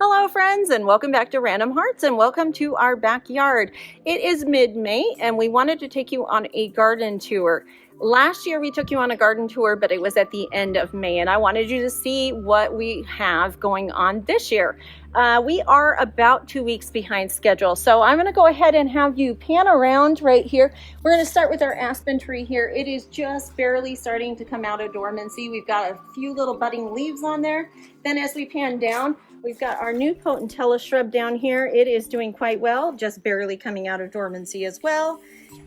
Hello friends, and welcome back to Random Hearts, and welcome to our backyard. It is mid-May and we wanted to take you on a garden tour. Last year we took you on a garden tour, but it was at the end of May, and I wanted you to see what we have going on this year. We are about 2 weeks behind schedule, so I'm going to go ahead and have you pan around right here. We're going to start with our aspen tree here. It is just barely starting to come out of dormancy. We've got a few little budding leaves on there. Then as we pan down, we've got our new potentilla shrub down here. It is doing quite well, just barely coming out of dormancy as well.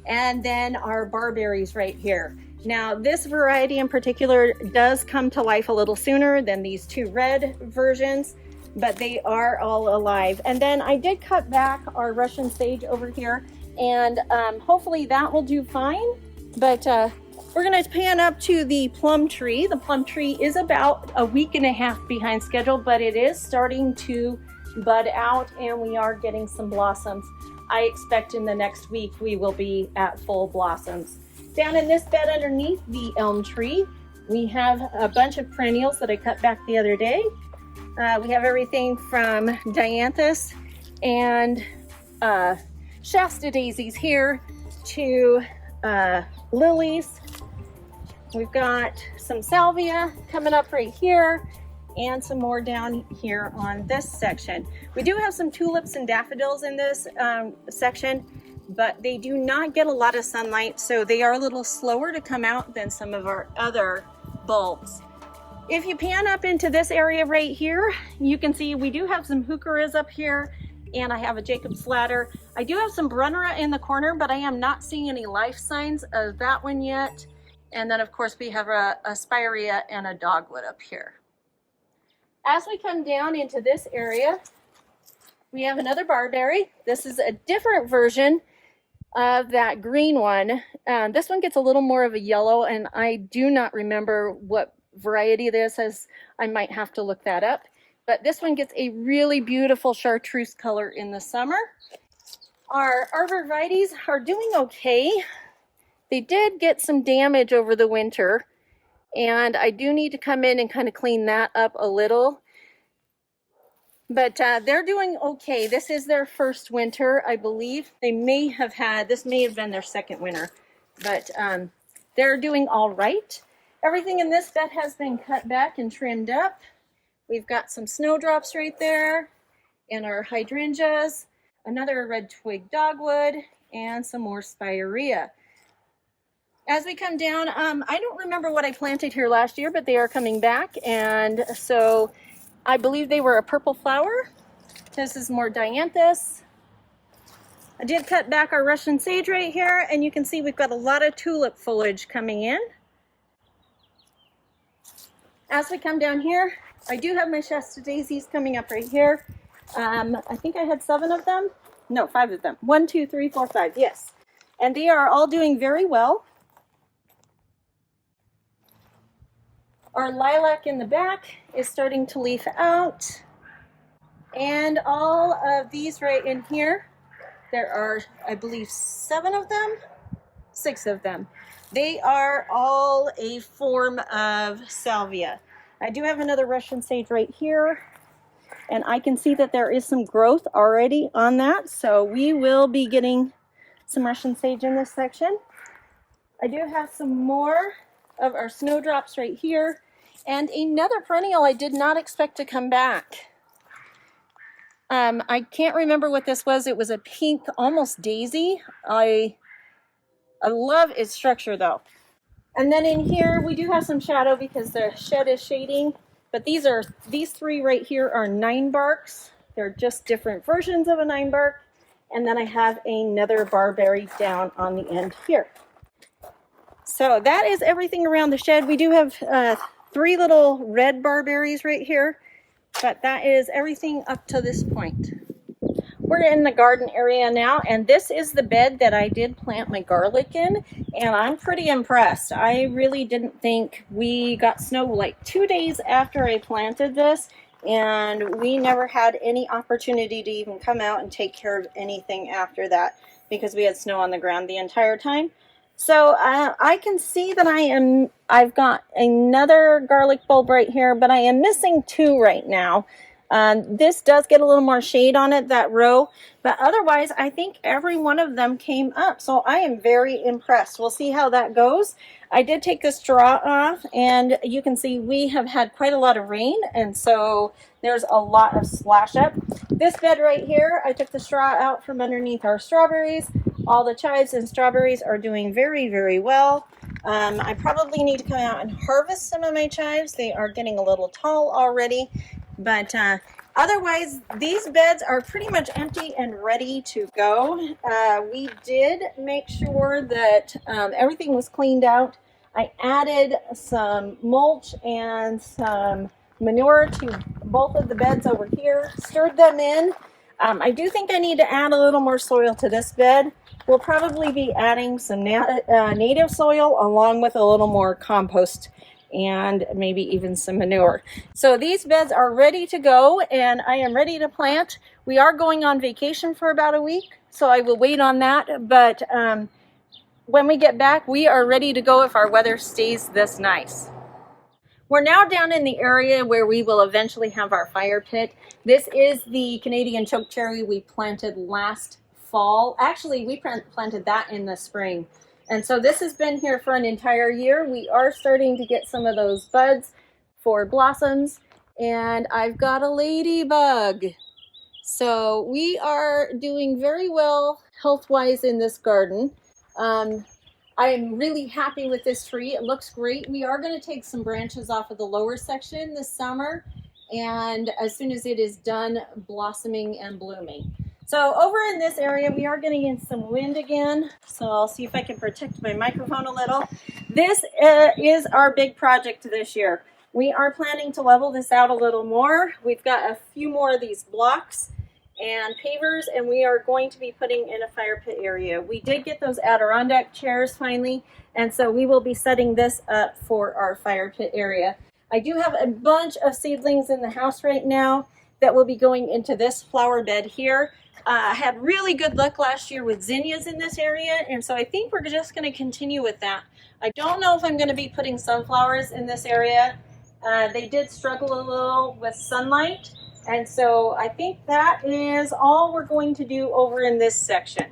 And then our barberries right here. Now this variety in particular does come to life a little sooner than these two red versions, but they are all alive. And then I did cut back our Russian sage over here, and hopefully that will do fine. But we're going to pan up to the plum tree. The plum tree is about a week and a half behind schedule, but it is starting to bud out and we are getting some blossoms. I expect in the next week we will be at full blossoms. Down in this bed underneath the elm tree, we have a bunch of perennials that I cut back the other day. We have everything from Dianthus and Shasta daisies here to lilies. We've got some salvia coming up right here and some more down here on this section. We do have some tulips and daffodils in this section, but they do not get a lot of sunlight, so they are a little slower to come out than some of our other bulbs. If you pan up into this area right here, you can see we do have some heucheras up here, and I have a Jacob's ladder. I do have some brunnera in the corner, but I am not seeing any life signs of that one yet. And then of course we have a Spirea and a dogwood up here. As we come down into this area, we have another barberry. This is a different version of that green one. This one gets a little more of a yellow, and I do not remember what variety this is. I might have to look that up. But this one gets a really beautiful chartreuse color in the summer. Our arborvitaes are doing okay. They did get some damage over the winter, and I do need to come in and kind of clean that up a little. But they're doing okay. This is their first winter, I believe. They may have had, this may have been their second winter, but they're doing all right. Everything in this bed has been cut back and trimmed up. We've got some snowdrops right there, and our hydrangeas, another red twig dogwood, and some more spirea. As we come down, I don't remember what I planted here last year, but they are coming back, and so I believe they were a purple flower. This is more Dianthus. I did cut back our Russian sage right here, and you can see we've got a lot of tulip foliage coming in. As we come down here, I do have my Shasta daisies coming up right here. I think I had 7 of them. No, 5 of them. 1, 2, 3, 4, 5. Yes. And they are all doing very well. Our lilac in the back is starting to leaf out. And all of these right in here, there are, I believe, 7 of them, 6 of them. They are all a form of salvia. I do have another Russian sage right here, and I can see that there is some growth already on that, so we will be getting some Russian sage in this section. I do have some more of our snowdrops right here, and another perennial I did not expect to come back. I can't remember what this was. It was a pink, almost daisy. I love its structure though. And then in here we do have some shadow because the shed is shading. But these 3 right here are 9-barks. They're just different versions of a 9-bark. And then I have another barberry down on the end here. So that is everything around the shed. We do have 3 little red barberries right here, but that is everything up to this point. We're in the garden area now, and this is the bed that I did plant my garlic in, and I'm pretty impressed. I really didn't think we got snow like 2 days after I planted this, and we never had any opportunity to even come out and take care of anything after that because we had snow on the ground the entire time. So I can see that I've got another garlic bulb right here, but I am missing 2 right now. This does get a little more shade on it, that row, but otherwise I think every one of them came up. So I am very impressed. We'll see how that goes. I did take the straw off, and you can see we have had quite a lot of rain, and so there's a lot of splash up. This bed right here, I took the straw out from underneath our strawberries. All the chives and strawberries are doing very, very well. I probably need to come out and harvest some of my chives. They are getting a little tall already, but otherwise these beds are pretty much empty and ready to go. We did make sure that everything was cleaned out. I added some mulch and some manure to both of the beds over here, stirred them in. I do think I need to add a little more soil to this bed. We'll probably be adding some native soil along with a little more compost and maybe even some manure. So these beds are ready to go, and I am ready to plant. We are going on vacation for about a week, so I will wait on that, but when we get back, we are ready to go if our weather stays this nice. We're now down in the area where we will eventually have our fire pit. This is the Canadian chokecherry we planted last fall. Actually, we planted that in the spring. And so this has been here for an entire year. We are starting to get some of those buds for blossoms, and I've got a ladybug. So we are doing very well health-wise in this garden. I'm really happy with this tree. It looks great. We are going to take some branches off of the lower section this summer, and as soon as it is done blossoming and blooming. So over in this area, we are getting in some wind again, so I'll see if I can protect my microphone a little. This is our big project this year. We are planning to level this out a little more. We've got a few more of these blocks and pavers, and we are going to be putting in a fire pit area. We did get those Adirondack chairs finally, and so we will be setting this up for our fire pit area. I do have a bunch of seedlings in the house right now that will be going into this flower bed here. I had really good luck last year with zinnias in this area, and so I think we're just going to continue with that. I don't know if I'm going to be putting sunflowers in this area. They did struggle a little with sunlight, and so I think that is all we're going to do over in this section.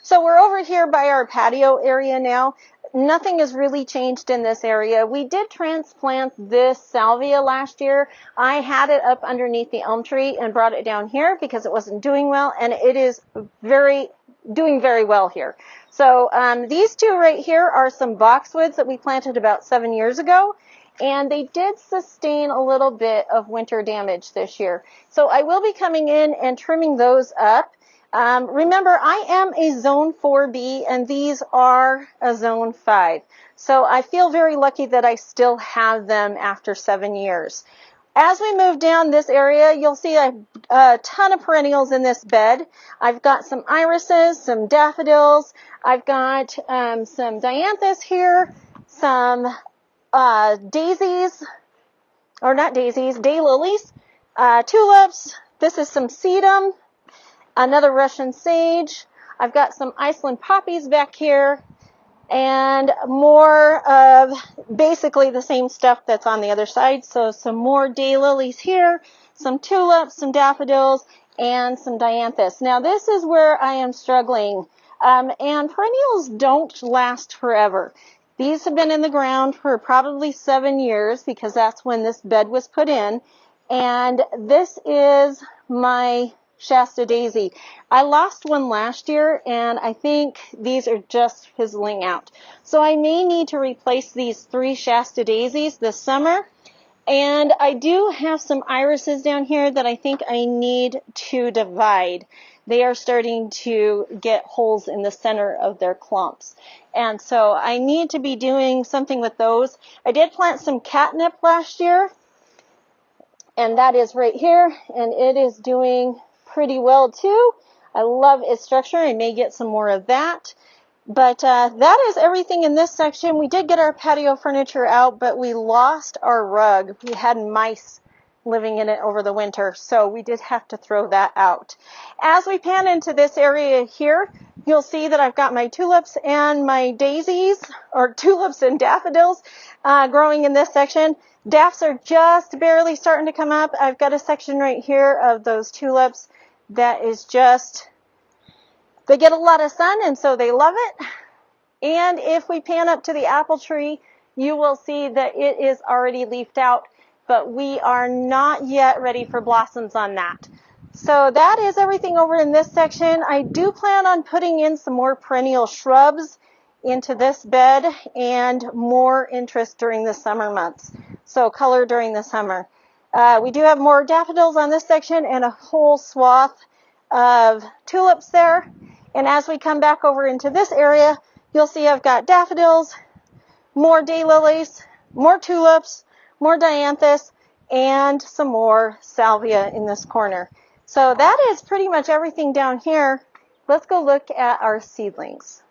So we're over here by our patio area now. Nothing has really changed in this area. We did transplant this salvia last year. I had it up underneath the elm tree and brought it down here because it wasn't doing well, and it is doing very well here. So these two right here are some boxwoods that we planted about 7 years ago, and they did sustain a little bit of winter damage this year. So I will be coming in and trimming those up. Remember, I am a zone 4B, and these are a zone 5. So I feel very lucky that I still have them after 7 years. As we move down this area, you'll see a ton of perennials in this bed. I've got some irises, some daffodils. I've got some dianthus here, some daisies, or not daisies, daylilies, tulips. This is some sedum. Another Russian sage. I've got some Iceland poppies back here, and more of basically the same stuff that's on the other side. So some more daylilies here, some tulips, some daffodils, and some dianthus. Now this is where I am struggling, and perennials don't last forever. These have been in the ground for probably 7 years because that's when this bed was put in, and this is my Shasta daisy. I lost one last year, and I think these are just fizzling out. So I may need to replace these 3 Shasta daisies this summer. And I do have some irises down here that I think I need to divide. They are starting to get holes in the center of their clumps. And so I need to be doing something with those. I did plant some catnip last year, and that is right here, and it is doing pretty well too. I love its structure. I may get some more of that. But that is everything in this section. We did get our patio furniture out, but we lost our rug. We had mice living in it over the winter, so we did have to throw that out. As we pan into this area here you'll see that I've got my tulips and my daisies, or tulips and daffodils, growing in this section. Daffs are just barely starting to come up. I've got a section right here of those tulips that is just, they get a lot of sun and so they love it. And if we pan up to the apple tree, you will see that it is already leafed out, but we are not yet ready for blossoms on that. So that is everything over in this section. I do plan on putting in some more perennial shrubs into this bed and more interest during the summer months. So color during the summer. We do have more daffodils on this section and a whole swath of tulips there. And as we come back over into this area, you'll see I've got daffodils, more daylilies, more tulips, more dianthus, and some more salvia in this corner. So that is pretty much everything down here. Let's go look at our seedlings.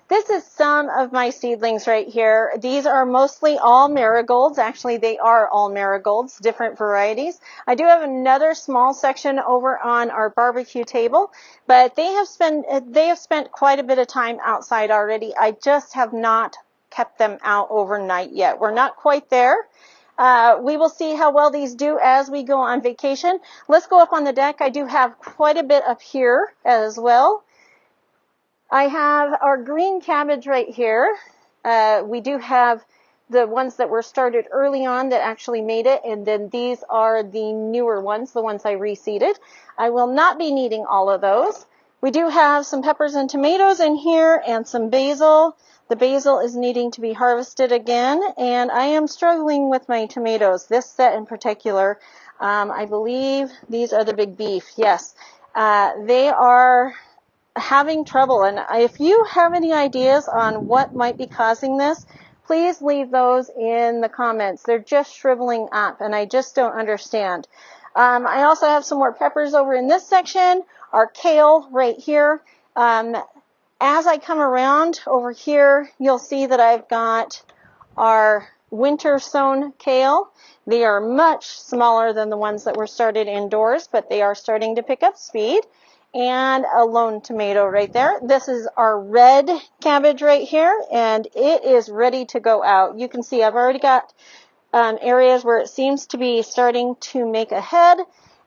This is some of my seedlings right here. These are mostly all marigolds. Actually, they are all marigolds, different varieties. I do have another small section over on our barbecue table, but they have spent quite a bit of time outside already. I just have not kept them out overnight yet. We're not quite there. We will see how well these do as we go on vacation. Let's go up on the deck. I do have quite a bit up here as well. I have our green cabbage right here. We do have the ones that were started early on that actually made it, and then these are the newer ones, the ones I reseeded. I will not be needing all of those. We do have some peppers and tomatoes in here and some basil. The basil is needing to be harvested again, and I am struggling with my tomatoes. This set in particular, I believe these are the big beef. Yes, they are having trouble, and if you have any ideas on what might be causing this, please leave those in the comments. They're just shriveling up, and I just don't understand. I also have some more peppers over in this section, our kale right here. As I come around over here, you'll see that I've got our winter sown kale. They are much smaller than the ones that were started indoors, but they are starting to pick up speed. And a lone tomato right there. This is our red cabbage right here, and it is ready to go out. You can see I've already got areas where it seems to be starting to make a head,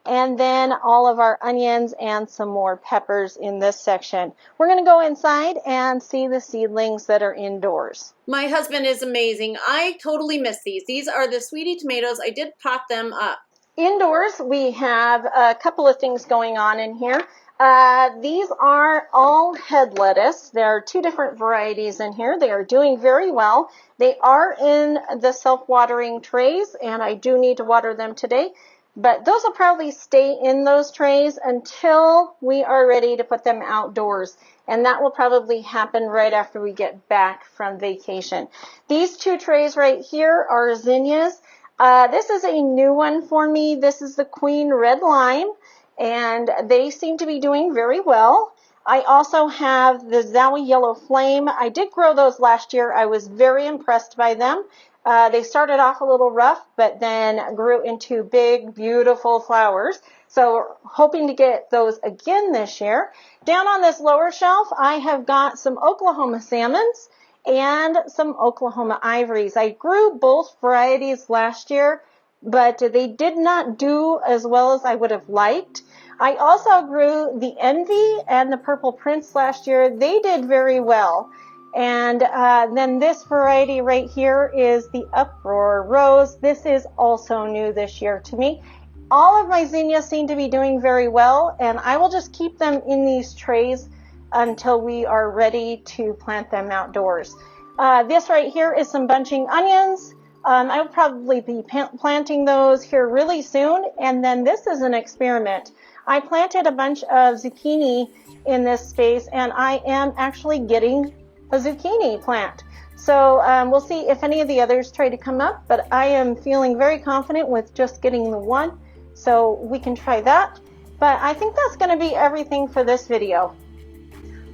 and then all of our onions and some more peppers in this section. We're going to go inside and see the seedlings that are indoors. My husband is amazing. I totally miss these. These are the sweetie tomatoes. I did pot them up. Indoors, we have a couple of things going on in here. These are all head lettuce. There are two different varieties in here. They are doing very well. They are in the self-watering trays, and I do need to water them today. But those will probably stay in those trays until we are ready to put them outdoors. And that will probably happen right after we get back from vacation. These two trays right here are zinnias. This is a new one for me. This is the Queen Red Lime, and they seem to be doing very well. I also have the Zowie Yellow Flame. I did grow those last year. I was very impressed by them. They started off a little rough, but then grew into big, beautiful flowers. So hoping to get those again this year. Down on this lower shelf, I have got some Oklahoma salmons and some Oklahoma ivories. I grew both varieties last year, but they did not do as well as I would have liked. I also grew the Envy and the Purple Prince last year. They did very well. And then this variety right here is the Uproar Rose. This is also new this year to me. All of my zinnias seem to be doing very well, and I will just keep them in these trays until we are ready to plant them outdoors. This right here is some bunching onions. I will probably be planting those here really soon. And then this is an experiment. I planted a bunch of zucchini in this space, and I am actually getting a zucchini plant. So we'll see if any of the others try to come up, but I am feeling very confident with just getting the one. So we can try that. But I think that's going to be everything for this video.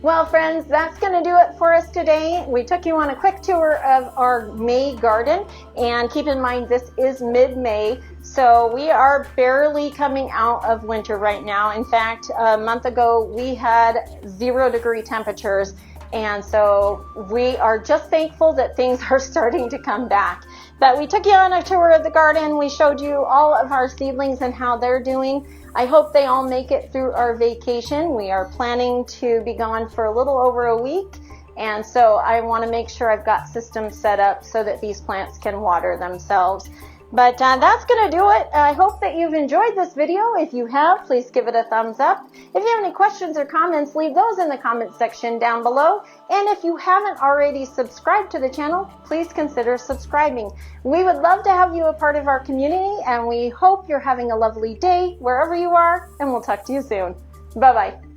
Well, friends, that's going to do it for us today. We took you on a quick tour of our May garden, and keep in mind this is mid-May, so we are barely coming out of winter right now. In fact, a month ago we had 0-degree temperatures, and so we are just thankful that things are starting to come back. But we took you on a tour of the garden. We showed you all of our seedlings and how they're doing. I hope they all make it through our vacation. We are planning to be gone for a little over a week, and so I want to make sure I've got systems set up so that these plants can water themselves. But that's going to do it. I hope that you've enjoyed this video. If you have, please give it a thumbs up. If you have any questions or comments, leave those in the comment section down below. And if you haven't already subscribed to the channel, please consider subscribing. We would love to have you a part of our community, and we hope you're having a lovely day wherever you are, and we'll talk to you soon. Bye-bye.